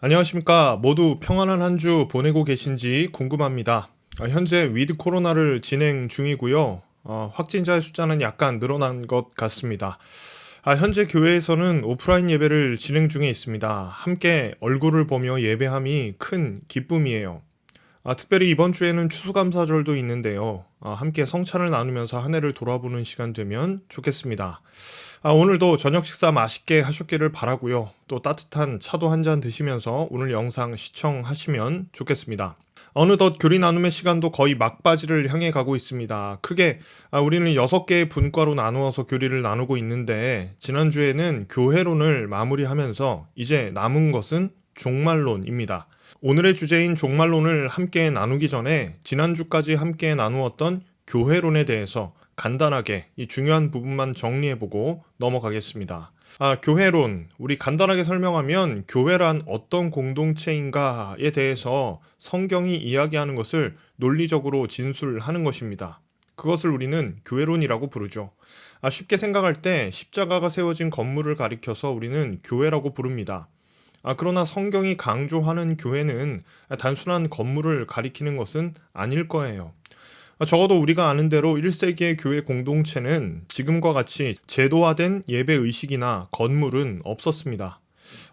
안녕하십니까. 모두 평안한 한 주 보내고 계신지 궁금합니다. 현재 위드 코로나를 진행 중이고요. 확진자의 숫자는 약간 늘어난 것 같습니다. 현재 교회에서는 오프라인 예배를 진행 중에 있습니다. 함께 얼굴을 보며 예배함이 큰 기쁨이에요. 특별히 이번 주에는 추수감사절도 있는데요. 함께 성찬을 나누면서 한 해를 돌아보는 시간 되면 좋겠습니다. 오늘도 저녁 식사 맛있게 하셨기를 바라고요. 또 따뜻한 차도 한 잔 드시면서 오늘 영상 시청하시면 좋겠습니다. 어느덧 교리 나눔의 시간도 거의 막바지를 향해 가고 있습니다. 크게 우리는 6개의 분과로 나누어서 교리를 나누고 있는데 지난주에는 교회론을 마무리하면서 이제 남은 것은 종말론입니다. 오늘의 주제인 종말론을 함께 나누기 전에 지난주까지 함께 나누었던 교회론에 대해서 간단하게 이 중요한 부분만 정리해보고 넘어가겠습니다. 교회론, 우리 간단하게 설명하면 교회란 어떤 공동체인가에 대해서 성경이 이야기하는 것을 논리적으로 진술하는 것입니다. 그것을 우리는 교회론이라고 부르죠. 쉽게 생각할 때 십자가가 세워진 건물을 가리켜서 우리는 교회라고 부릅니다. 그러나 성경이 강조하는 교회는 단순한 건물을 가리키는 것은 아닐 거예요. 적어도 우리가 아는 대로 1세기의 교회 공동체는 지금과 같이 제도화된 예배 의식이나 건물은 없었습니다.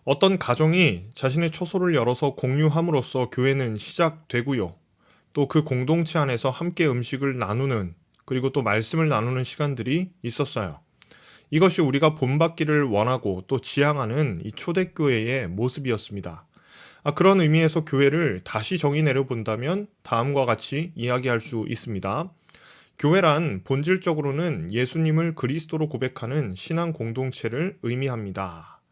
어떤 가정이 자신의 처소를 열어서 공유함으로써 교회는 시작되고요. 또 그 공동체 안에서 함께 음식을 나누는 그리고 또 말씀을 나누는 시간들이 있었어요. 이것이 우리가 본받기를 원하고 또 지향하는 이 초대교회의 모습이었습니다. 그런 의미에서 교회를 다시 정의 내려본다면 다음과 같이 이야기할 수 있습니다. 교회란 본질적으로는 예수님을 그리스도로 고백하는 신앙 공동체를 의미합니다.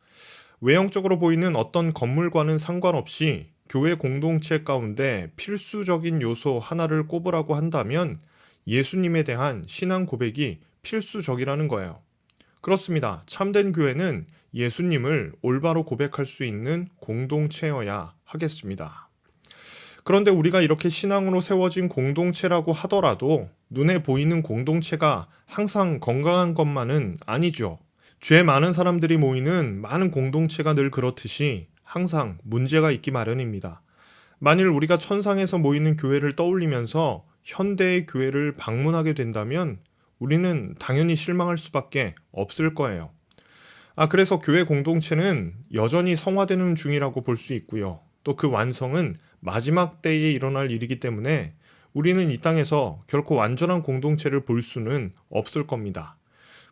외형적으로 보이는 어떤 건물과는 상관없이 교회 공동체 가운데 필수적인 요소 하나를 꼽으라고 한다면 예수님에 대한 신앙 고백이 필수적이라는 거예요. 그렇습니다. 참된 교회는 예수님을 올바로 고백할 수 있는 공동체여야 하겠습니다. 그런데 우리가 이렇게 신앙으로 세워진 공동체라고 하더라도 눈에 보이는 공동체가 항상 건강한 것만은 아니죠. 죄 많은 사람들이 모이는 많은 공동체가 늘 그렇듯이 항상 문제가 있기 마련입니다. 만일 우리가 천상에서 모이는 교회를 떠올리면서 현대의 교회를 방문하게 된다면 우리는 당연히 실망할 수밖에 없을 거예요. 그래서 교회 공동체는 여전히 성화되는 중이라고 볼 수 있고요. 또 그 완성은 마지막 때에 일어날 일이기 때문에 우리는 이 땅에서 결코 완전한 공동체를 볼 수는 없을 겁니다.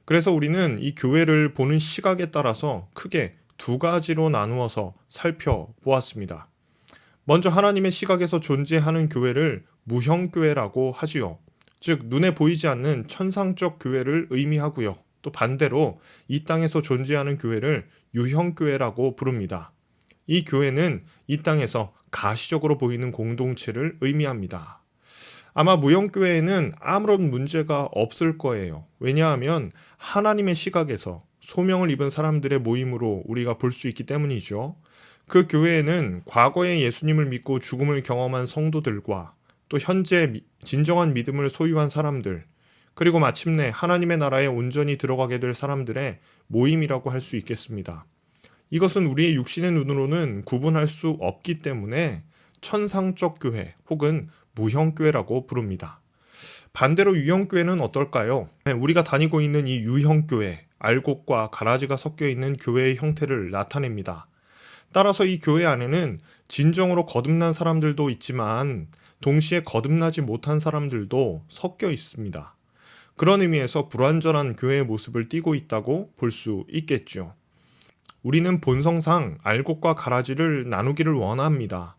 그래서 우리는 이 교회를 보는 시각에 따라서 크게 두 가지로 나누어서 살펴보았습니다. 먼저 하나님의 시각에서 존재하는 교회를 무형교회라고 하지요. 즉 눈에 보이지 않는 천상적 교회를 의미하고요. 또 반대로 이 땅에서 존재하는 교회를 유형교회라고 부릅니다. 이 교회는 이 땅에서 가시적으로 보이는 공동체를 의미합니다. 아마 무형교회에는 아무런 문제가 없을 거예요. 왜냐하면 하나님의 시각에서 소명을 입은 사람들의 모임으로 우리가 볼 수 있기 때문이죠. 그 교회에는 과거에 예수님을 믿고 죽음을 경험한 성도들과 또 현재 진정한 믿음을 소유한 사람들, 그리고 마침내 하나님의 나라에 온전히 들어가게 될 사람들의 모임이라고 할 수 있겠습니다. 이것은 우리의 육신의 눈으로는 구분할 수 없기 때문에 천상적 교회 혹은 무형교회라고 부릅니다. 반대로 유형교회는 어떨까요? 우리가 다니고 있는 이 유형교회, 알곡과 가라지가 섞여 있는 교회의 형태를 나타냅니다. 따라서 이 교회 안에는 진정으로 거듭난 사람들도 있지만 동시에 거듭나지 못한 사람들도 섞여 있습니다. 그런 의미에서 불완전한 교회의 모습을 띠고 있다고 볼 수 있겠죠. 우리는 본성상 알곡과 가라지를 나누기를 원합니다.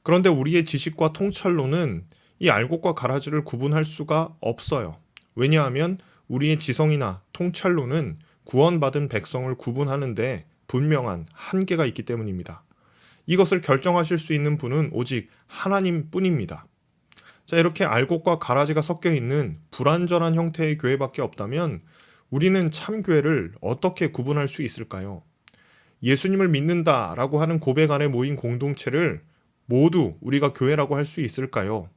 그런데 우리의 지식과 통찰로는 이 알곡과 가라지를 구분할 수가 없어요. 왜냐하면 우리의 지성이나 통찰로는 구원받은 백성을 구분하는데 분명한 한계가 있기 때문입니다. 이것을 결정하실 수 있는 분은 오직 하나님뿐입니다. 이렇게 알곡과 가라지가 섞여 있는 불완전한 형태의 교회밖에 없다면 우리는 참 교회를 어떻게 구분할 수 있을까요? 예수님을 믿는다라고 하는 고백 안에 모인 공동체를 모두 우리가 교회라고 할 수 있을까요?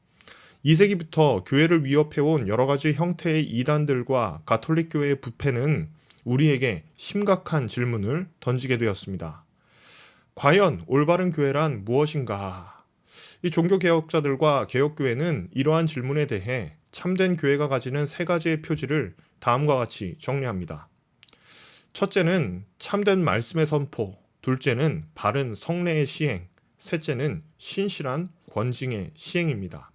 2세기부터 교회를 위협해온 여러 가지 형태의 이단들과 가톨릭 교회의 부패는 우리에게 심각한 질문을 던지게 되었습니다. 과연 올바른 교회란 무엇인가? 이 종교개혁자들과 개혁교회는 이러한 질문에 대해 참된 교회가 가지는 세 가지의 표지를 다음과 같이 정리합니다. 첫째는 참된 말씀의 선포, 둘째는 바른 성례의 시행, 셋째는 신실한 권징의 시행입니다.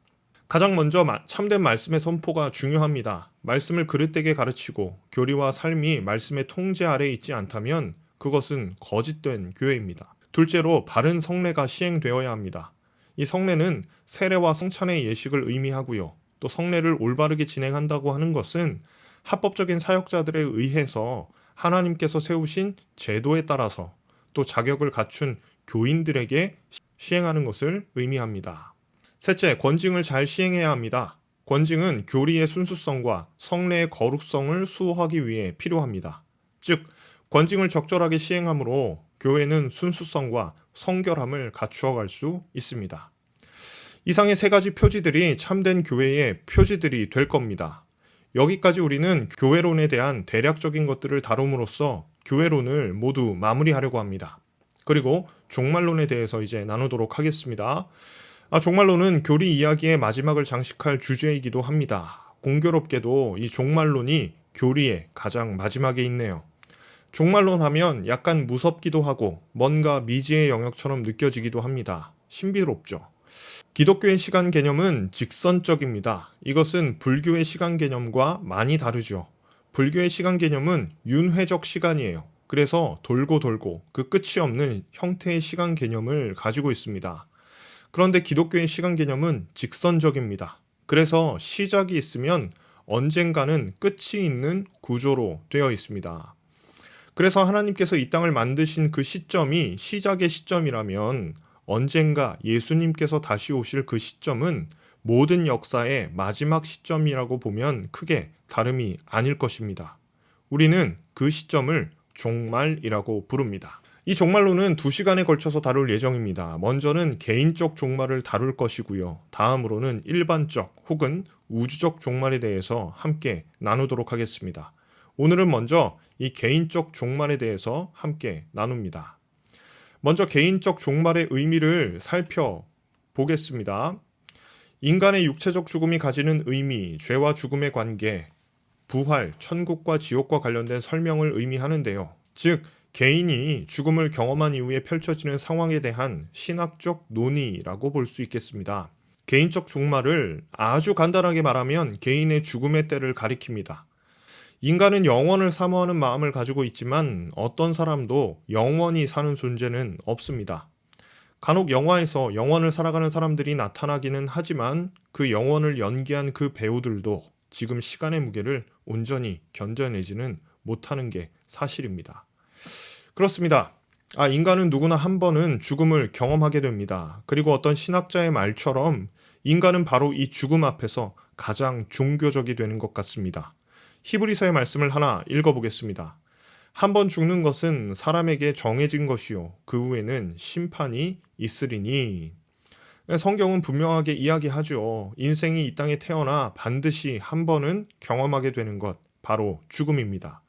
가장 먼저 참된 말씀의 선포가 중요합니다. 말씀을 그릇되게 가르치고 교리와 삶이 말씀의 통제 아래에 있지 않다면 그것은 거짓된 교회입니다. 둘째로 바른 성례가 시행되어야 합니다. 이 성례는 세례와 성찬의 예식을 의미하고요. 또 성례를 올바르게 진행한다고 하는 것은 합법적인 사역자들에 의해서 하나님께서 세우신 제도에 따라서 또 자격을 갖춘 교인들에게 시행하는 것을 의미합니다. 셋째, 권징을 잘 시행해야 합니다. 권징은 교리의 순수성과 성례의 거룩성을 수호하기 위해 필요합니다. 즉, 권징을 적절하게 시행함으로 교회는 순수성과 성결함을 갖추어 갈 수 있습니다. 이상의 세 가지 표지들이 참된 교회의 표지들이 될 겁니다. 여기까지 우리는 교회론에 대한 대략적인 것들을 다룸으로써 교회론을 모두 마무리하려고 합니다. 그리고 종말론에 대해서 이제 나누도록 하겠습니다. 종말론은 교리 이야기의 마지막을 장식할 주제이기도 합니다. 공교롭게도 이 종말론이 교리의 가장 마지막에 있네요. 종말론 하면 약간 무섭기도 하고 뭔가 미지의 영역처럼 느껴지기도 합니다. 신비롭죠. 기독교의 시간 개념은 직선적입니다. 이것은 불교의 시간 개념과 많이 다르죠. 불교의 시간 개념은 윤회적 시간이에요. 그래서 돌고 돌고 그 끝이 없는 형태의 시간 개념을 가지고 있습니다. 그런데 기독교의 시간 개념은 직선적입니다. 그래서 시작이 있으면 언젠가는 끝이 있는 구조로 되어 있습니다. 그래서 하나님께서 이 땅을 만드신 그 시점이 시작의 시점이라면 언젠가 예수님께서 다시 오실 그 시점은 모든 역사의 마지막 시점이라고 보면 크게 다름이 아닐 것입니다. 우리는 그 시점을 종말이라고 부릅니다. 이 종말론은 2시간에 걸쳐서 다룰 예정입니다. 먼저는 개인적 종말을 다룰 것이고요. 다음으로는 일반적 혹은 우주적 종말에 대해서 함께 나누도록 하겠습니다. 오늘은 먼저 이 개인적 종말에 대해서 함께 나눕니다. 먼저 개인적 종말의 의미를 살펴보겠습니다. 인간의 육체적 죽음이 가지는 의미, 죄와 죽음의 관계, 부활, 천국과 지옥과 관련된 설명을 의미하는데요. 즉, 개인이 죽음을 경험한 이후에 펼쳐지는 상황에 대한 신학적 논의라고 볼 수 있겠습니다. 개인적 종말을 아주 간단하게 말하면 개인의 죽음의 때를 가리킵니다. 인간은 영원을 사모하는 마음을 가지고 있지만 어떤 사람도 영원히 사는 존재는 없습니다. 간혹 영화에서 영원을 살아가는 사람들이 나타나기는 하지만 그 영원을 연기한 그 배우들도 지금 시간의 무게를 온전히 견뎌내지는 못하는 게 사실입니다. 그렇습니다. 인간은 누구나 한 번은 죽음을 경험하게 됩니다. 그리고 어떤 신학자의 말처럼 인간은 바로 이 죽음 앞에서 가장 종교적이 되는 것 같습니다. 히브리서의 말씀을 하나 읽어보겠습니다. 한 번 죽는 것은 사람에게 정해진 것이요 그 후에는 심판이 있으리니. 성경은 분명하게 이야기하죠. 인생이 이 땅에 태어나 반드시 한 번은 경험하게 되는 것, 바로 죽음입니다.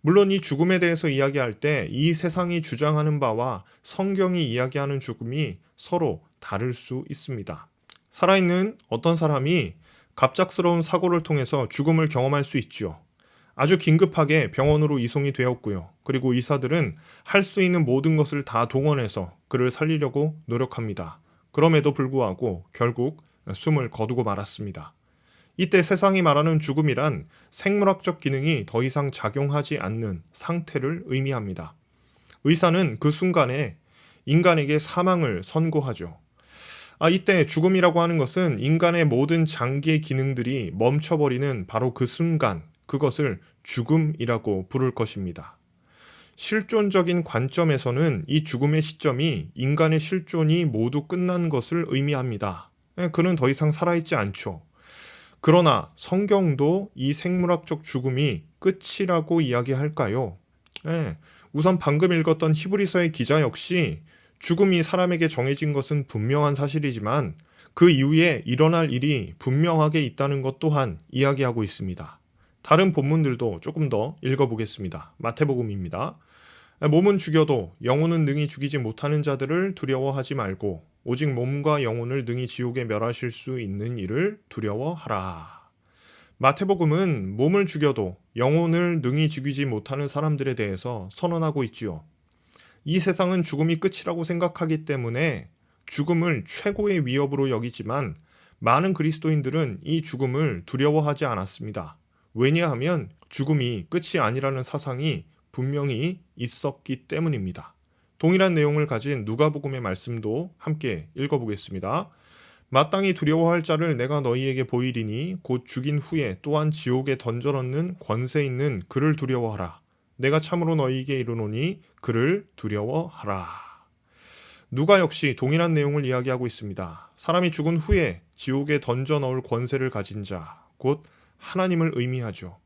물론 이 죽음에 대해서 이야기할 때 이 세상이 주장하는 바와 성경이 이야기하는 죽음이 서로 다를 수 있습니다. 살아있는 어떤 사람이 갑작스러운 사고를 통해서 죽음을 경험할 수 있죠. 아주 긴급하게 병원으로 이송이 되었고요. 그리고 의사들은 할 수 있는 모든 것을 다 동원해서 그를 살리려고 노력합니다. 그럼에도 불구하고 결국 숨을 거두고 말았습니다. 이때 세상이 말하는 죽음이란 생물학적 기능이 더 이상 작용하지 않는 상태를 의미합니다. 의사는 그 순간에 인간에게 사망을 선고하죠. 이때 죽음이라고 하는 것은 인간의 모든 장기의 기능들이 멈춰버리는 바로 그 순간, 그것을 죽음이라고 부를 것입니다. 실존적인 관점에서는 이 죽음의 시점이 인간의 실존이 모두 끝난 것을 의미합니다. 그는 더 이상 살아있지 않죠. 그러나 성경도 이 생물학적 죽음이 끝이라고 이야기할까요? 우선 방금 읽었던 히브리서의 기자 역시 죽음이 사람에게 정해진 것은 분명한 사실이지만 그 이후에 일어날 일이 분명하게 있다는 것 또한 이야기하고 있습니다. 다른 본문들도 조금 더 읽어보겠습니다. 마태복음입니다. 몸은 죽여도 영혼은 능히 죽이지 못하는 자들을 두려워하지 말고 오직 몸과 영혼을 능히 지옥에 멸하실 수 있는 이를 두려워하라. 마태복음은 몸을 죽여도 영혼을 능히 죽이지 못하는 사람들에 대해서 선언하고 있지요. 이 세상은 죽음이 끝이라고 생각하기 때문에 죽음을 최고의 위협으로 여기지만 많은 그리스도인들은 이 죽음을 두려워하지 않았습니다. 왜냐하면 죽음이 끝이 아니라는 사상이 분명히 있었기 때문입니다. 동일한 내용을 가진 누가복음의 말씀도 함께 읽어보겠습니다. 마땅히 두려워할 자를 내가 너희에게 보이리니 곧 죽인 후에 또한 지옥에 던져 넣는 권세 있는 그를 두려워하라. 내가 참으로 너희에게 이르노니 그를 두려워하라. 누가 역시 동일한 내용을 이야기하고 있습니다. 사람이 죽은 후에 지옥에 던져 넣을 권세를 가진 자, 곧 하나님을 의미하죠.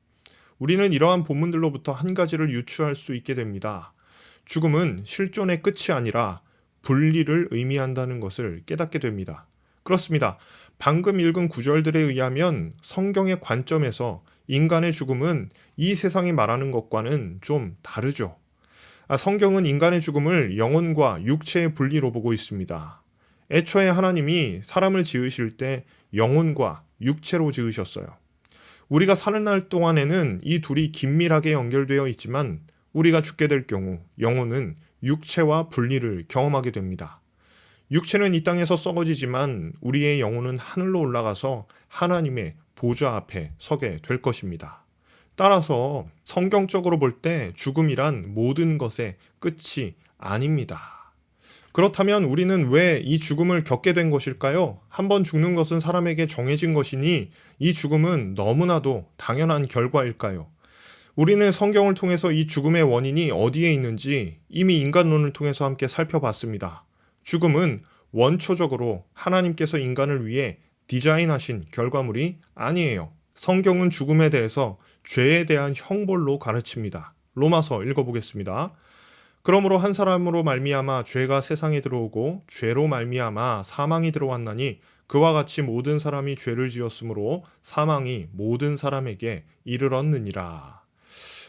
우리는 이러한 본문들로부터 한 가지를 유추할 수 있게 됩니다. 죽음은 실존의 끝이 아니라 분리를 의미한다는 것을 깨닫게 됩니다. 그렇습니다. 방금 읽은 구절들에 의하면 성경의 관점에서 인간의 죽음은 이 세상이 말하는 것과는 좀 다르죠. 성경은 인간의 죽음을 영혼과 육체의 분리로 보고 있습니다. 애초에 하나님이 사람을 지으실 때 영혼과 육체로 지으셨어요. 우리가 사는 날 동안에는 이 둘이 긴밀하게 연결되어 있지만 우리가 죽게 될 경우 영혼은 육체와 분리를 경험하게 됩니다. 육체는 이 땅에서 썩어지지만 우리의 영혼은 하늘로 올라가서 하나님의 보좌 앞에 서게 될 것입니다. 따라서 성경적으로 볼 때 죽음이란 모든 것의 끝이 아닙니다. 그렇다면 우리는 왜 이 죽음을 겪게 된 것일까요? 한번 죽는 것은 사람에게 정해진 것이니 이 죽음은 너무나도 당연한 결과일까요? 우리는 성경을 통해서 이 죽음의 원인이 어디에 있는지 이미 인간론을 통해서 함께 살펴봤습니다. 죽음은 원초적으로 하나님께서 인간을 위해 디자인하신 결과물이 아니에요. 성경은 죽음에 대해서 죄에 대한 형벌로 가르칩니다. 로마서 읽어보겠습니다. 그러므로 한 사람으로 말미암아 죄가 세상에 들어오고 죄로 말미암아 사망이 들어왔나니 그와 같이 모든 사람이 죄를 지었으므로 사망이 모든 사람에게 이르렀느니라.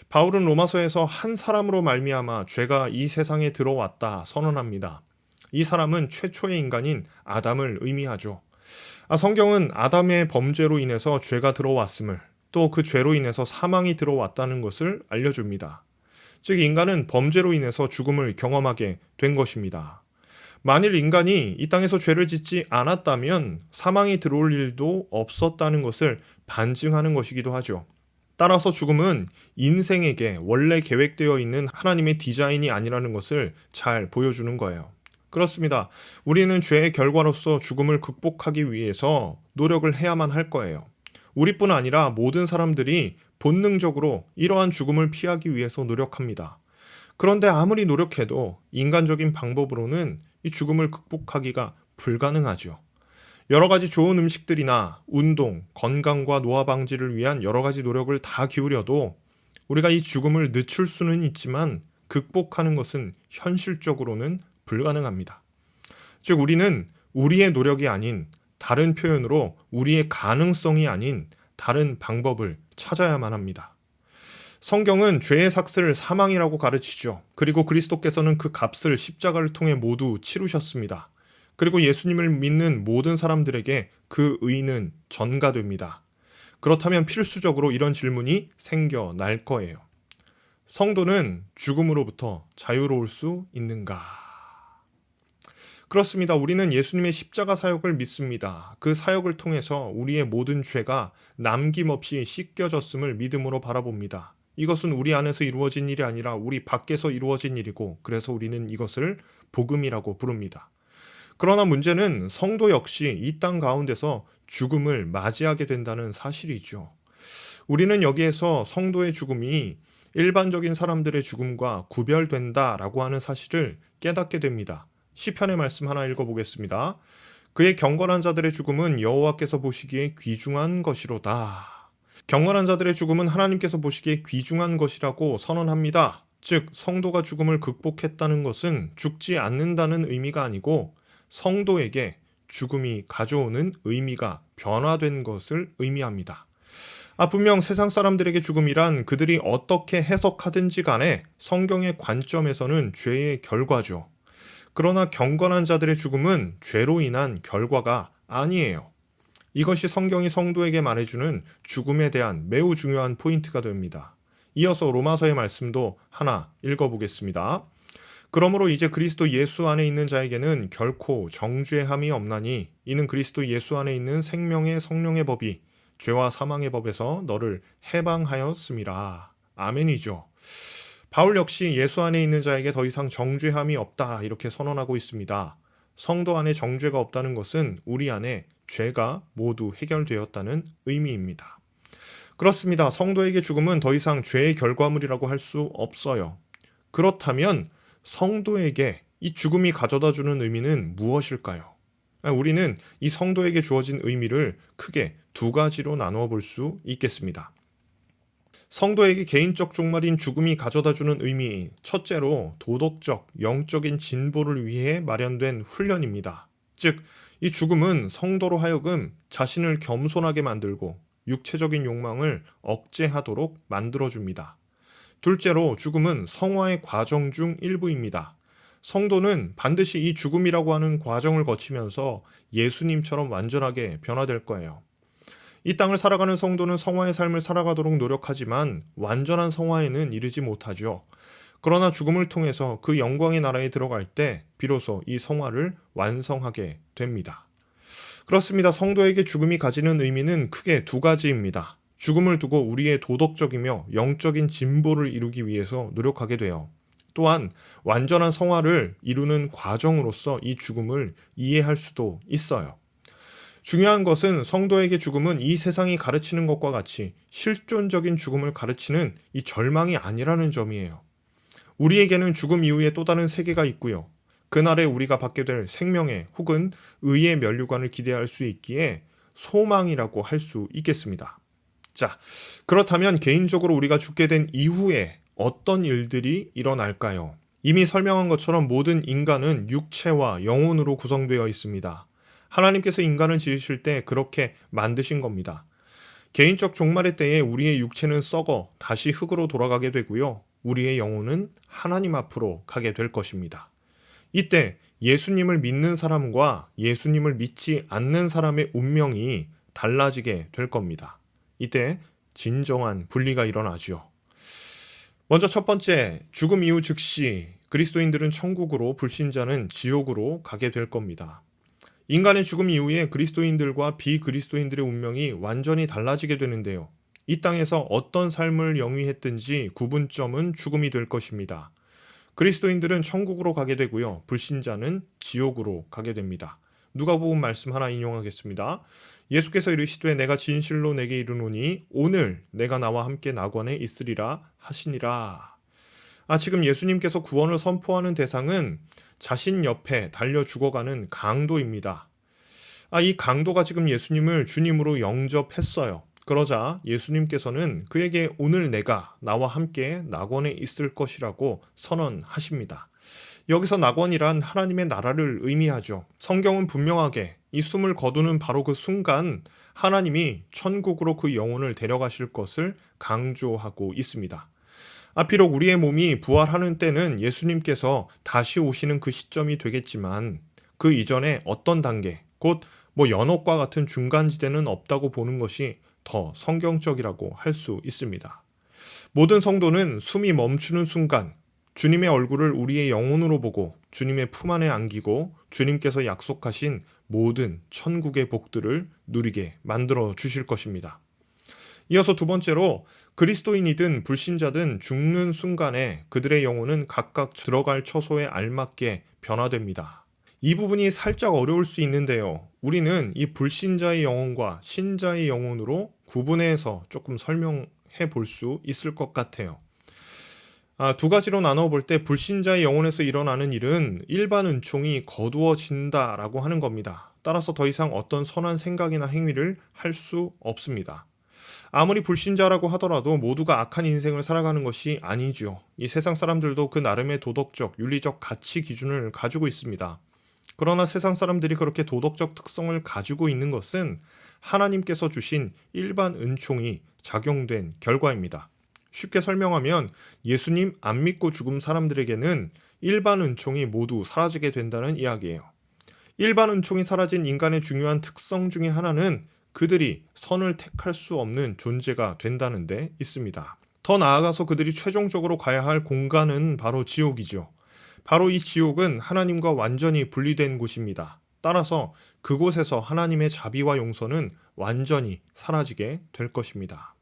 바울은 로마서에서 한 사람으로 말미암아 죄가 이 세상에 들어왔다 선언합니다. 이 사람은 최초의 인간인 아담을 의미하죠. 성경은 아담의 범죄로 인해서 죄가 들어왔음을 또 그 죄로 인해서 사망이 들어왔다는 것을 알려줍니다. 즉 인간은 범죄로 인해서 죽음을 경험하게 된 것입니다. 만일 인간이 이 땅에서 죄를 짓지 않았다면 사망이 들어올 일도 없었다는 것을 반증하는 것이기도 하죠. 따라서 죽음은 인생에게 원래 계획되어 있는 하나님의 디자인이 아니라는 것을 잘 보여주는 거예요. 그렇습니다. 우리는 죄의 결과로서 죽음을 극복하기 위해서 노력을 해야만 할 거예요. 우리뿐 아니라 모든 사람들이 본능적으로 이러한 죽음을 피하기 위해서 노력합니다. 그런데 아무리 노력해도 인간적인 방법으로는 이 죽음을 극복하기가 불가능하죠. 여러 가지 좋은 음식들이나 운동, 건강과 노화 방지를 위한 여러 가지 노력을 다 기울여도 우리가 이 죽음을 늦출 수는 있지만 극복하는 것은 현실적으로는 불가능합니다. 즉 우리는 우리의 노력이 아닌 다른 표현으로 우리의 가능성이 아닌 다른 방법을 찾아야만 합니다. 성경은 죄의 삭스를 사망이라고 가르치죠. 그리고 그리스도께서는 그 값을 십자가를 통해 모두 치르셨습니다. 그리고 예수님을 믿는 모든 사람들에게 그 의는 전가됩니다. 그렇다면 필수적으로 이런 질문이 생겨날 거예요. 성도는 죽음으로부터 자유로울 수 있는가? 그렇습니다. 우리는 예수님의 십자가 사역을 믿습니다. 그 사역을 통해서 우리의 모든 죄가 남김없이 씻겨졌음을 믿음으로 바라봅니다. 이것은 우리 안에서 이루어진 일이 아니라 우리 밖에서 이루어진 일이고 그래서 우리는 이것을 복음이라고 부릅니다. 그러나 문제는 성도 역시 이 땅 가운데서 죽음을 맞이하게 된다는 사실이죠. 우리는 여기에서 성도의 죽음이 일반적인 사람들의 죽음과 구별된다라고 하는 사실을 깨닫게 됩니다. 시편의 말씀 하나 읽어보겠습니다. 그의 경건한 자들의 죽음은 여호와께서 보시기에 귀중한 것이로다. 경건한 자들의 죽음은 하나님께서 보시기에 귀중한 것이라고 선언합니다. 즉 성도가 죽음을 극복했다는 것은 죽지 않는다는 의미가 아니고 성도에게 죽음이 가져오는 의미가 변화된 것을 의미합니다. 분명 세상 사람들에게 죽음이란 그들이 어떻게 해석하든지 간에 성경의 관점에서는 죄의 결과죠. 그러나 경건한 자들의 죽음은 죄로 인한 결과가 아니에요. 이것이 성경이 성도에게 말해주는 죽음에 대한 매우 중요한 포인트가 됩니다. 이어서 로마서의 말씀도 하나 읽어보겠습니다. 그러므로 이제 그리스도 예수 안에 있는 자에게는 결코 정죄함이 없나니 이는 그리스도 예수 안에 있는 생명의 성령의 법이 죄와 사망의 법에서 너를 해방하였음이라. 아멘이죠. 바울 역시 예수 안에 있는 자에게 더 이상 정죄함이 없다 이렇게 선언하고 있습니다. 성도 안에 정죄가 없다는 것은 우리 안에 죄가 모두 해결되었다는 의미입니다. 그렇습니다. 성도에게 죽음은 더 이상 죄의 결과물이라고 할 수 없어요. 그렇다면 성도에게 이 죽음이 가져다 주는 의미는 무엇일까요? 우리는 이 성도에게 주어진 의미를 크게 두 가지로 나누어 볼 수 있겠습니다. 성도에게 개인적 종말인 죽음이 가져다 주는 의미, 첫째로 도덕적, 영적인 진보를 위해 마련된 훈련입니다. 즉, 이 죽음은 성도로 하여금 자신을 겸손하게 만들고 육체적인 욕망을 억제하도록 만들어줍니다. 둘째로 죽음은 성화의 과정 중 일부입니다. 성도는 반드시 이 죽음이라고 하는 과정을 거치면서 예수님처럼 완전하게 변화될 거예요. 이 땅을 살아가는 성도는 성화의 삶을 살아가도록 노력하지만 완전한 성화에는 이르지 못하죠. 그러나 죽음을 통해서 그 영광의 나라에 들어갈 때 비로소 이 성화를 완성하게 됩니다. 그렇습니다. 성도에게 죽음이 가지는 의미는 크게 두 가지입니다. 죽음을 두고 우리의 도덕적이며 영적인 진보를 이루기 위해서 노력하게 돼요. 또한 완전한 성화를 이루는 과정으로서 이 죽음을 이해할 수도 있어요. 중요한 것은 성도에게 죽음은 이 세상이 가르치는 것과 같이 실존적인 죽음을 가르치는 이 절망이 아니라는 점이에요. 우리에게는 죽음 이후에 또 다른 세계가 있고요. 그날에 우리가 받게 될 생명의 혹은 의의 면류관을 기대할 수 있기에 소망이라고 할 수 있겠습니다. 자, 그렇다면 개인적으로 우리가 죽게 된 이후에 어떤 일들이 일어날까요? 이미 설명한 것처럼 모든 인간은 육체와 영혼으로 구성되어 있습니다. 하나님께서 인간을 지으실 때 그렇게 만드신 겁니다. 개인적 종말의 때에 우리의 육체는 썩어 다시 흙으로 돌아가게 되고요. 우리의 영혼은 하나님 앞으로 가게 될 것입니다. 이때 예수님을 믿는 사람과 예수님을 믿지 않는 사람의 운명이 달라지게 될 겁니다. 이때 진정한 분리가 일어나죠. 먼저 첫 번째, 죽음 이후 즉시 그리스도인들은 천국으로, 불신자는 지옥으로 가게 될 겁니다. 인간의 죽음 이후에 그리스도인들과 비그리스도인들의 운명이 완전히 달라지게 되는데요. 이 땅에서 어떤 삶을 영위했든지 구분점은 죽음이 될 것입니다. 그리스도인들은 천국으로 가게 되고요. 불신자는 지옥으로 가게 됩니다. 누가복음 말씀 하나 인용하겠습니다. 예수께서 이르시되 내가 진실로 내게 이르노니 오늘 내가 나와 함께 낙원에 있으리라 하시니라. 지금 예수님께서 구원을 선포하는 대상은 자신 옆에 달려 죽어가는 강도입니다. 이 강도가 지금 예수님을 주님으로 영접했어요. 그러자 예수님께서는 그에게 오늘 내가 나와 함께 낙원에 있을 것이라고 선언하십니다. 여기서 낙원이란 하나님의 나라를 의미하죠. 성경은 분명하게 이 숨을 거두는 바로 그 순간 하나님이 천국으로 그 영혼을 데려가실 것을 강조하고 있습니다. 비록 우리의 몸이 부활하는 때는 예수님께서 다시 오시는 그 시점이 되겠지만 그 이전에 어떤 단계, 곧 연옥과 같은 중간지대는 없다고 보는 것이 더 성경적이라고 할 수 있습니다. 모든 성도는 숨이 멈추는 순간 주님의 얼굴을 우리의 영혼으로 보고 주님의 품 안에 안기고 주님께서 약속하신 모든 천국의 복들을 누리게 만들어 주실 것입니다. 이어서 두 번째로 그리스도인이든 불신자든 죽는 순간에 그들의 영혼은 각각 들어갈 처소에 알맞게 변화됩니다. 이 부분이 살짝 어려울 수 있는데요. 우리는 이 불신자의 영혼과 신자의 영혼으로 구분해서 조금 설명해 볼 수 있을 것 같아요. 두 가지로 나눠 볼 때 불신자의 영혼에서 일어나는 일은 일반 은총이 거두어진다라고 하는 겁니다. 따라서 더 이상 어떤 선한 생각이나 행위를 할 수 없습니다. 아무리 불신자라고 하더라도 모두가 악한 인생을 살아가는 것이 아니죠. 이 세상 사람들도 그 나름의 도덕적, 윤리적 가치 기준을 가지고 있습니다. 그러나 세상 사람들이 그렇게 도덕적 특성을 가지고 있는 것은 하나님께서 주신 일반 은총이 작용된 결과입니다. 쉽게 설명하면 예수님 안 믿고 죽은 사람들에게는 일반 은총이 모두 사라지게 된다는 이야기예요. 일반 은총이 사라진 인간의 중요한 특성 중에 하나는 그들이 선을 택할 수 없는 존재가 된다는 데 있습니다. 더 나아가서 그들이 최종적으로 가야 할 공간은 바로 지옥이죠. 바로 이 지옥은 하나님과 완전히 분리된 곳입니다. 따라서 그곳에서 하나님의 자비와 용서는 완전히 사라지게 될 것입니다.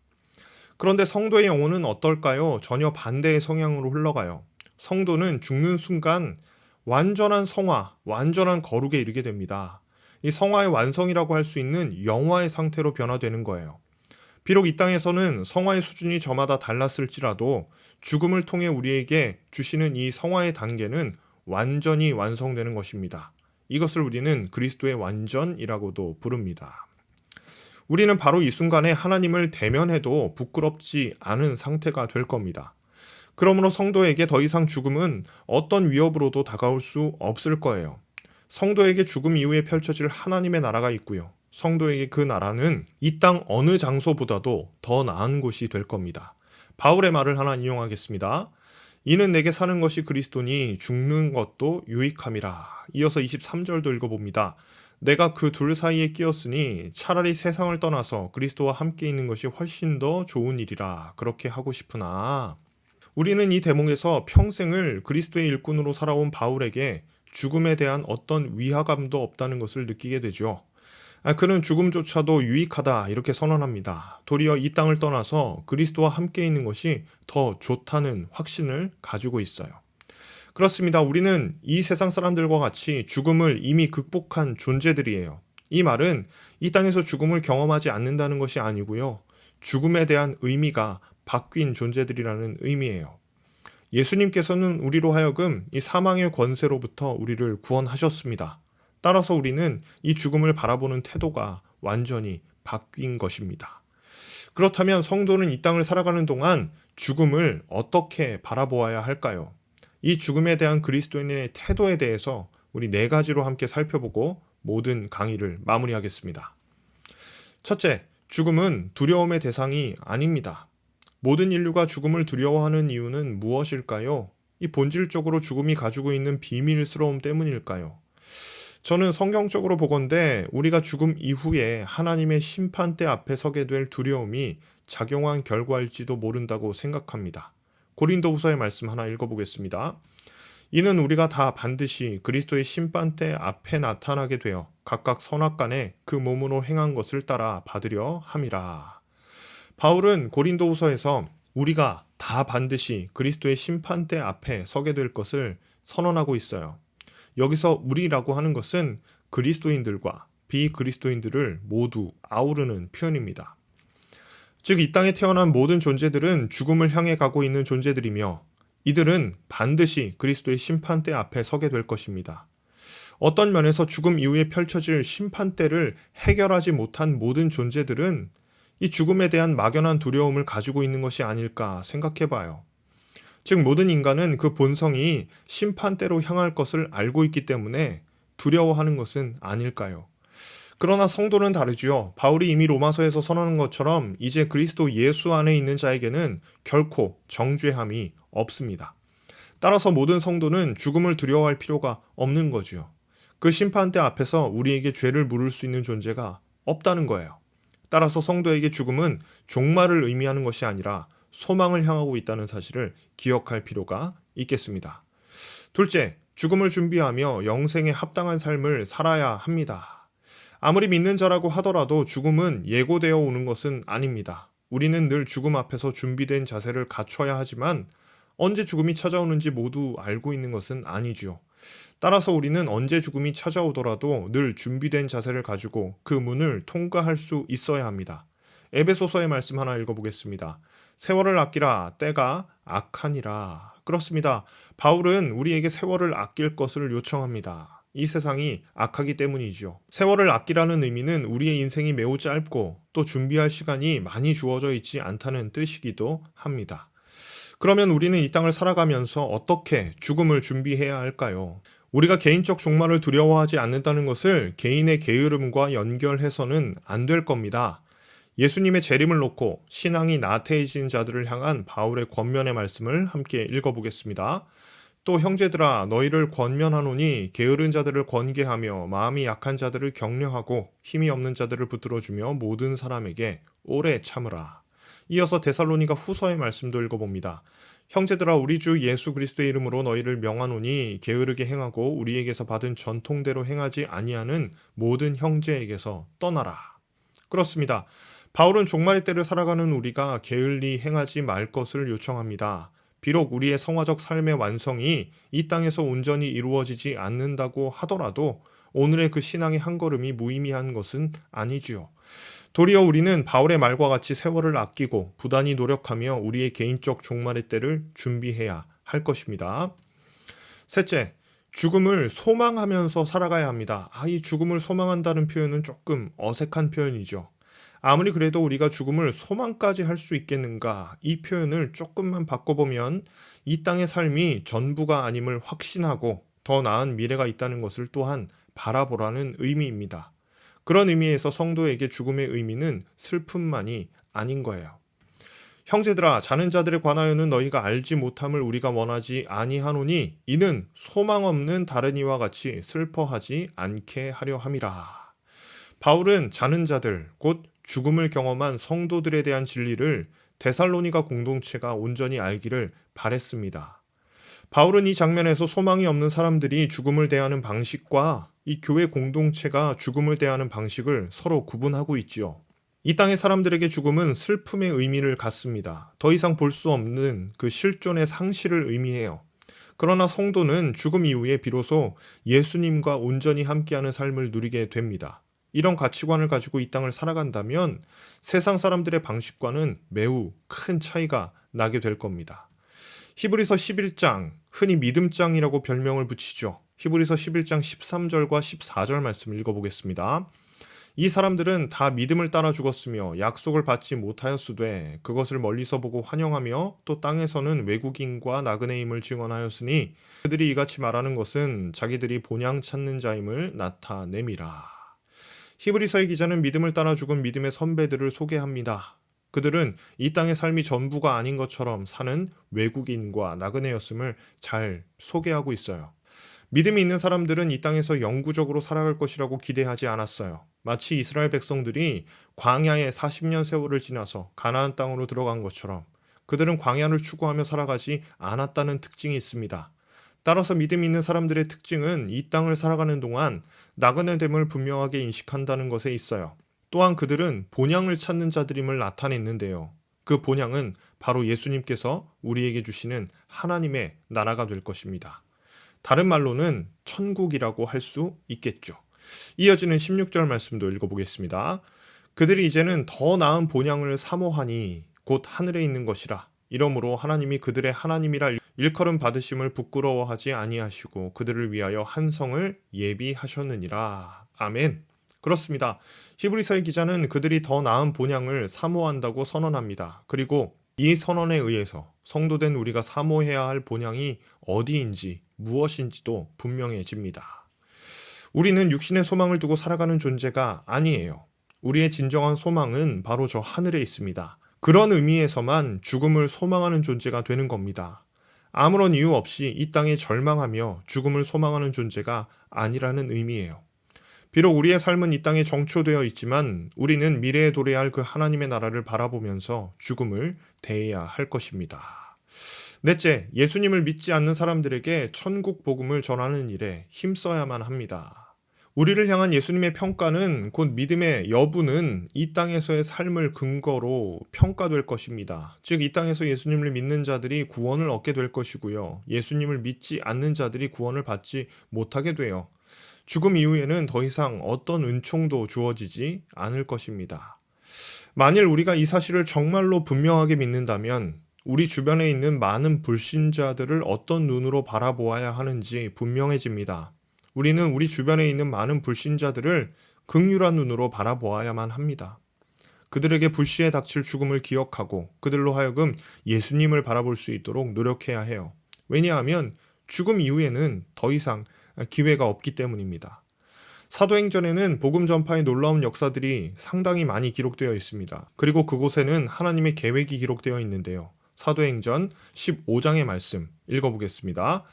그런데 성도의 영혼은 어떨까요? 전혀 반대의 성향으로 흘러가요. 성도는 죽는 순간 완전한 성화, 완전한 거룩에 이르게 됩니다. 이 성화의 완성이라고 할 수 있는 영화의 상태로 변화되는 거예요. 비록 이 땅에서는 성화의 수준이 저마다 달랐을지라도 죽음을 통해 우리에게 주시는 이 성화의 단계는 완전히 완성되는 것입니다. 이것을 우리는 그리스도의 완전이라고도 부릅니다. 우리는 바로 이 순간에 하나님을 대면해도 부끄럽지 않은 상태가 될 겁니다. 그러므로 성도에게 더 이상 죽음은 어떤 위협으로도 다가올 수 없을 거예요. 성도에게 죽음 이후에 펼쳐질 하나님의 나라가 있고요. 성도에게 그 나라는 이 땅 어느 장소보다도 더 나은 곳이 될 겁니다. 바울의 말을 하나 인용하겠습니다. 이는 내게 사는 것이 그리스도니 죽는 것도 유익함이라. 이어서 23절도 읽어봅니다. 내가 그 둘 사이에 끼었으니 차라리 세상을 떠나서 그리스도와 함께 있는 것이 훨씬 더 좋은 일이라. 그렇게 하고 싶으나 우리는 이 대목에서 평생을 그리스도의 일꾼으로 살아온 바울에게 죽음에 대한 어떤 위화감도 없다는 것을 느끼게 되죠. 그는 죽음조차도 유익하다 이렇게 선언합니다. 도리어 이 땅을 떠나서 그리스도와 함께 있는 것이 더 좋다는 확신을 가지고 있어요. 그렇습니다. 우리는 이 세상 사람들과 같이 죽음을 이미 극복한 존재들이에요. 이 말은 이 땅에서 죽음을 경험하지 않는다는 것이 아니고요. 죽음에 대한 의미가 바뀐 존재들이라는 의미예요. 예수님께서는 우리로 하여금 이 사망의 권세로부터 우리를 구원하셨습니다. 따라서 우리는 이 죽음을 바라보는 태도가 완전히 바뀐 것입니다. 그렇다면 성도는 이 땅을 살아가는 동안 죽음을 어떻게 바라보아야 할까요? 이 죽음에 대한 그리스도인의 태도에 대해서 우리 4가지로 함께 살펴보고 모든 강의를 마무리하겠습니다. 첫째, 죽음은 두려움의 대상이 아닙니다. 모든 인류가 죽음을 두려워하는 이유는 무엇일까요? 이 본질적으로 죽음이 가지고 있는 비밀스러움 때문일까요? 저는 성경적으로 보건대 우리가 죽음 이후에 하나님의 심판대 앞에 서게 될 두려움이 작용한 결과일지도 모른다고 생각합니다. 고린도후서의 말씀 하나 읽어보겠습니다. 이는 우리가 다 반드시 그리스도의 심판대 앞에 나타나게 되어 각각 선악간에 그 몸으로 행한 것을 따라 받으려 함이라. 바울은 고린도후서에서 우리가 다 반드시 그리스도의 심판대 앞에 서게 될 것을 선언하고 있어요. 여기서 우리라고 하는 것은 그리스도인들과 비그리스도인들을 모두 아우르는 표현입니다. 즉, 이 땅에 태어난 모든 존재들은 죽음을 향해 가고 있는 존재들이며 이들은 반드시 그리스도의 심판대 앞에 서게 될 것입니다. 어떤 면에서 죽음 이후에 펼쳐질 심판대를 해결하지 못한 모든 존재들은 이 죽음에 대한 막연한 두려움을 가지고 있는 것이 아닐까 생각해봐요. 즉, 모든 인간은 그 본성이 심판대로 향할 것을 알고 있기 때문에 두려워하는 것은 아닐까요? 그러나 성도는 다르지요. 바울이 이미 로마서에서 선언한 것처럼 이제 그리스도 예수 안에 있는 자에게는 결코 정죄함이 없습니다. 따라서 모든 성도는 죽음을 두려워할 필요가 없는 거지요. 그 심판대 앞에서 우리에게 죄를 물을 수 있는 존재가 없다는 거예요. 따라서 성도에게 죽음은 종말을 의미하는 것이 아니라 소망을 향하고 있다는 사실을 기억할 필요가 있겠습니다. 둘째, 죽음을 준비하며 영생에 합당한 삶을 살아야 합니다. 아무리 믿는 자라고 하더라도 죽음은 예고되어 오는 것은 아닙니다. 우리는 늘 죽음 앞에서 준비된 자세를 갖춰야 하지만 언제 죽음이 찾아오는지 모두 알고 있는 것은 아니죠. 따라서 우리는 언제 죽음이 찾아오더라도 늘 준비된 자세를 가지고 그 문을 통과할 수 있어야 합니다. 에베소서의 말씀 하나 읽어보겠습니다. 세월을 아끼라 때가 악하니라. 그렇습니다. 바울은 우리에게 세월을 아낄 것을 요청합니다. 이 세상이 악하기 때문이죠. 세월을 아끼라는 의미는 우리의 인생이 매우 짧고 또 준비할 시간이 많이 주어져 있지 않다는 뜻이기도 합니다. 그러면 우리는 이 땅을 살아가면서 어떻게 죽음을 준비해야 할까요? 우리가 개인적 종말을 두려워하지 않는다는 것을 개인의 게으름과 연결해서는 안 될 겁니다. 예수님의 재림을 놓고 신앙이 나태해진 자들을 향한 바울의 권면의 말씀을 함께 읽어보겠습니다. 또 형제들아 너희를 권면하노니 게으른 자들을 권계하며 마음이 약한 자들을 격려하고 힘이 없는 자들을 붙들어주며 모든 사람에게 오래 참으라. 이어서 데살로니가 후서의 말씀도 읽어봅니다. 형제들아 우리 주 예수 그리스도의 이름으로 너희를 명하노니 게으르게 행하고 우리에게서 받은 전통대로 행하지 아니하는 모든 형제에게서 떠나라. 그렇습니다. 바울은 종말의 때를 살아가는 우리가 게을리 행하지 말 것을 요청합니다. 비록 우리의 성화적 삶의 완성이 이 땅에서 온전히 이루어지지 않는다고 하더라도 오늘의 그 신앙의 한 걸음이 무의미한 것은 아니지요. 도리어 우리는 바울의 말과 같이 세월을 아끼고 부단히 노력하며 우리의 개인적 종말의 때를 준비해야 할 것입니다. 셋째, 죽음을 소망하면서 살아가야 합니다. 이 죽음을 소망한다는 표현은 조금 어색한 표현이죠. 아무리 그래도 우리가 죽음을 소망까지 할 수 있겠는가? 이 표현을 조금만 바꿔보면 이 땅의 삶이 전부가 아님을 확신하고 더 나은 미래가 있다는 것을 또한 바라보라는 의미입니다. 그런 의미에서 성도에게 죽음의 의미는 슬픔만이 아닌 거예요. 형제들아 자는 자들에 관하여는 너희가 알지 못함을 우리가 원하지 아니하노니 이는 소망 없는 다른 이와 같이 슬퍼하지 않게 하려 함이라. 바울은 자는 자들 곧 죽음을 경험한 성도들에 대한 진리를 데살로니가 공동체가 온전히 알기를 바랬습니다. 바울은 이 장면에서 소망이 없는 사람들이 죽음을 대하는 방식과 이 교회 공동체가 죽음을 대하는 방식을 서로 구분하고 있지요. 이 땅의 사람들에게 죽음은 슬픔의 의미를 갖습니다. 더 이상 볼 수 없는 그 실존의 상실을 의미해요. 그러나 성도는 죽음 이후에 비로소 예수님과 온전히 함께하는 삶을 누리게 됩니다. 이런 가치관을 가지고 이 땅을 살아간다면 세상 사람들의 방식과는 매우 큰 차이가 나게 될 겁니다. 히브리서 11장, 흔히 믿음장이라고 별명을 붙이죠. 히브리서 11장 13절과 14절 말씀을 읽어보겠습니다. 이 사람들은 다 믿음을 따라 죽었으며 약속을 받지 못하였으되 그것을 멀리서 보고 환영하며 또 땅에서는 외국인과 나그네임을 증언하였으니 그들이 이같이 말하는 것은 자기들이 본향 찾는 자임을 나타냄이라. 히브리서의 기자는 믿음을 따라 죽은 믿음의 선배들을 소개합니다. 그들은 이 땅의 삶이 전부가 아닌 것처럼 사는 외국인과 나그네였음을 잘 소개하고 있어요. 믿음이 있는 사람들은 이 땅에서 영구적으로 살아갈 것이라고 기대하지 않았어요. 마치 이스라엘 백성들이 광야의 40년 세월을 지나서 가나안 땅으로 들어간 것처럼 그들은 광야를 추구하며 살아가지 않았다는 특징이 있습니다. 따라서 믿음 있는 사람들의 특징은 이 땅을 살아가는 동안 나그네됨을 분명하게 인식한다는 것에 있어요. 또한 그들은 본향을 찾는 자들임을 나타냈는데요. 그 본향은 바로 예수님께서 우리에게 주시는 하나님의 나라가 될 것입니다. 다른 말로는 천국이라고 할 수 있겠죠. 이어지는 16절 말씀도 읽어보겠습니다. 그들이 이제는 더 나은 본향을 사모하니 곧 하늘에 있는 것이라. 이러므로 하나님이 그들의 하나님이라 일컬음 받으심을 부끄러워하지 아니하시고 그들을 위하여 한 성을 예비하셨느니라. 아멘. 그렇습니다. 히브리서의 기자는 그들이 더 나은 본향을 사모한다고 선언합니다. 그리고 이 선언에 의해서 성도된 우리가 사모해야 할 본향이 어디인지 무엇인지도 분명해집니다. 우리는 육신의 소망을 두고 살아가는 존재가 아니에요. 우리의 진정한 소망은 바로 저 하늘에 있습니다. 그런 의미에서만 죽음을 소망하는 존재가 되는 겁니다. 아무런 이유 없이 이 땅에 절망하며 죽음을 소망하는 존재가 아니라는 의미예요. 비록 우리의 삶은 이 땅에 정초되어 있지만 우리는 미래에 도래할 그 하나님의 나라를 바라보면서 죽음을 대해야 할 것입니다. 넷째, 예수님을 믿지 않는 사람들에게 천국 복음을 전하는 일에 힘써야만 합니다. 우리를 향한 예수님의 평가는 곧 믿음의 여부는 이 땅에서의 삶을 근거로 평가될 것입니다. 즉 이 땅에서 예수님을 믿는 자들이 구원을 얻게 될 것이고요. 예수님을 믿지 않는 자들이 구원을 받지 못하게 돼요. 죽음 이후에는 더 이상 어떤 은총도 주어지지 않을 것입니다. 만일 우리가 이 사실을 정말로 분명하게 믿는다면 우리 주변에 있는 많은 불신자들을 어떤 눈으로 바라보아야 하는지 분명해집니다. 우리는 우리 주변에 있는 많은 불신자들을 긍휼한 눈으로 바라보아야만 합니다. 그들에게 불시에 닥칠 죽음을 기억하고 그들로 하여금 예수님을 바라볼 수 있도록 노력해야 해요. 왜냐하면 죽음 이후에는 더 이상 기회가 없기 때문입니다. 사도행전에는 복음 전파의 놀라운 역사들이 상당히 많이 기록되어 있습니다. 그리고 그곳에는 하나님의 계획이 기록되어 있는데요. 사도행전 15장의 말씀 읽어보겠습니다.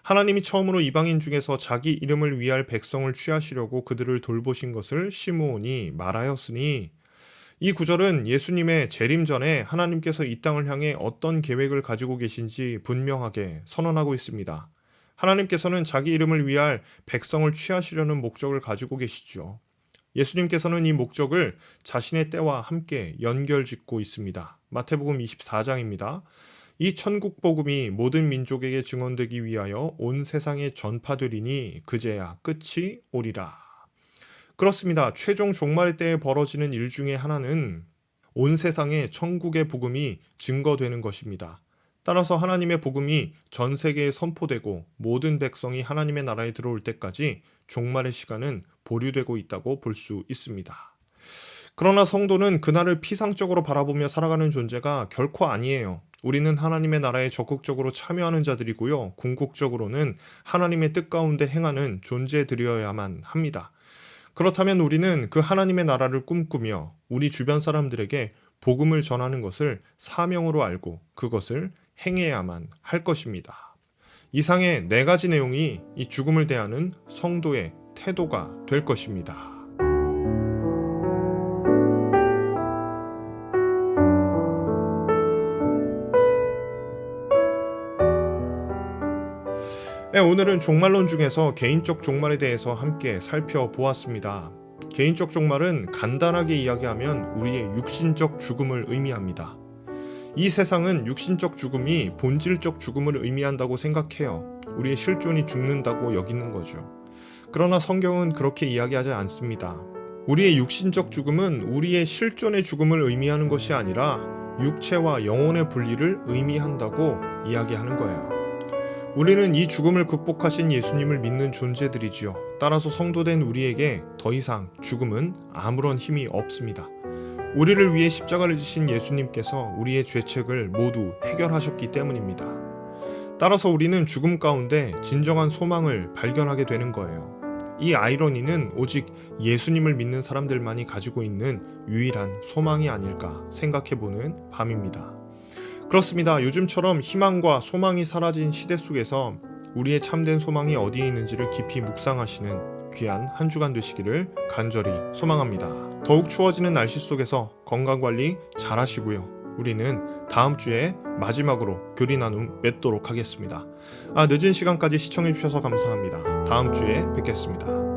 하나님이 처음으로 이방인 중에서 자기 이름을 위할 백성을 취하시려고 그들을 돌보신 것을 시므온이 말하였으니, 이 구절은 예수님의 재림 전에 하나님께서 이 땅을 향해 어떤 계획을 가지고 계신지 분명하게 선언하고 있습니다. 하나님께서는 자기 이름을 위할 백성을 취하시려는 목적을 가지고 계시죠. 예수님께서는 이 목적을 자신의 때와 함께 연결짓고 있습니다. 마태복음 24장입니다. 이 천국 복음이 모든 민족에게 증언되기 위하여 온 세상에 전파되리니 그제야 끝이 오리라. 그렇습니다. 최종 종말 때에 벌어지는 일 중에 하나는 온 세상에 천국의 복음이 증거되는 것입니다. 따라서 하나님의 복음이 전 세계에 선포되고 모든 백성이 하나님의 나라에 들어올 때까지 종말의 시간은 보류되고 있다고 볼 수 있습니다. 그러나 성도는 그날을 피상적으로 바라보며 살아가는 존재가 결코 아니에요. 우리는 하나님의 나라에 적극적으로 참여하는 자들이고요. 궁극적으로는 하나님의 뜻 가운데 행하는 존재들이어야만 합니다. 그렇다면 우리는 그 하나님의 나라를 꿈꾸며 우리 주변 사람들에게 복음을 전하는 것을 사명으로 알고 그것을 행해야만 할 것입니다. 이상의 4가지 내용이 이 죽음을 대하는 성도의 태도가 될 것입니다. 네, 오늘은 종말론 중에서 개인적 종말에 대해서 함께 살펴보았습니다. 개인적 종말은 간단하게 이야기하면 우리의 육신적 죽음을 의미합니다. 이 세상은 육신적 죽음이 본질적 죽음을 의미한다고 생각해요. 우리의 실존이 죽는다고 여기는 거죠. 그러나 성경은 그렇게 이야기하지 않습니다. 우리의 육신적 죽음은 우리의 실존의 죽음을 의미하는 것이 아니라 육체와 영혼의 분리를 의미한다고 이야기하는 거예요. 우리는 이 죽음을 극복하신 예수님을 믿는 존재들이지요. 따라서 성도된 우리에게 더 이상 죽음은 아무런 힘이 없습니다. 우리를 위해 십자가를 지신 예수님께서 우리의 죄책을 모두 해결하셨기 때문입니다. 따라서 우리는 죽음 가운데 진정한 소망을 발견하게 되는 거예요. 이 아이러니는 오직 예수님을 믿는 사람들만이 가지고 있는 유일한 소망이 아닐까 생각해보는 밤입니다. 그렇습니다. 요즘처럼 희망과 소망이 사라진 시대 속에서 우리의 참된 소망이 어디에 있는지를 깊이 묵상하시는 귀한 한 주간 되시기를 간절히 소망합니다. 더욱 추워지는 날씨 속에서 건강관리 잘 하시고요. 우리는 다음 주에 마지막으로 교리 나눔 맺도록 하겠습니다. 늦은 시간까지 시청해주셔서 감사합니다. 다음 주에 뵙겠습니다.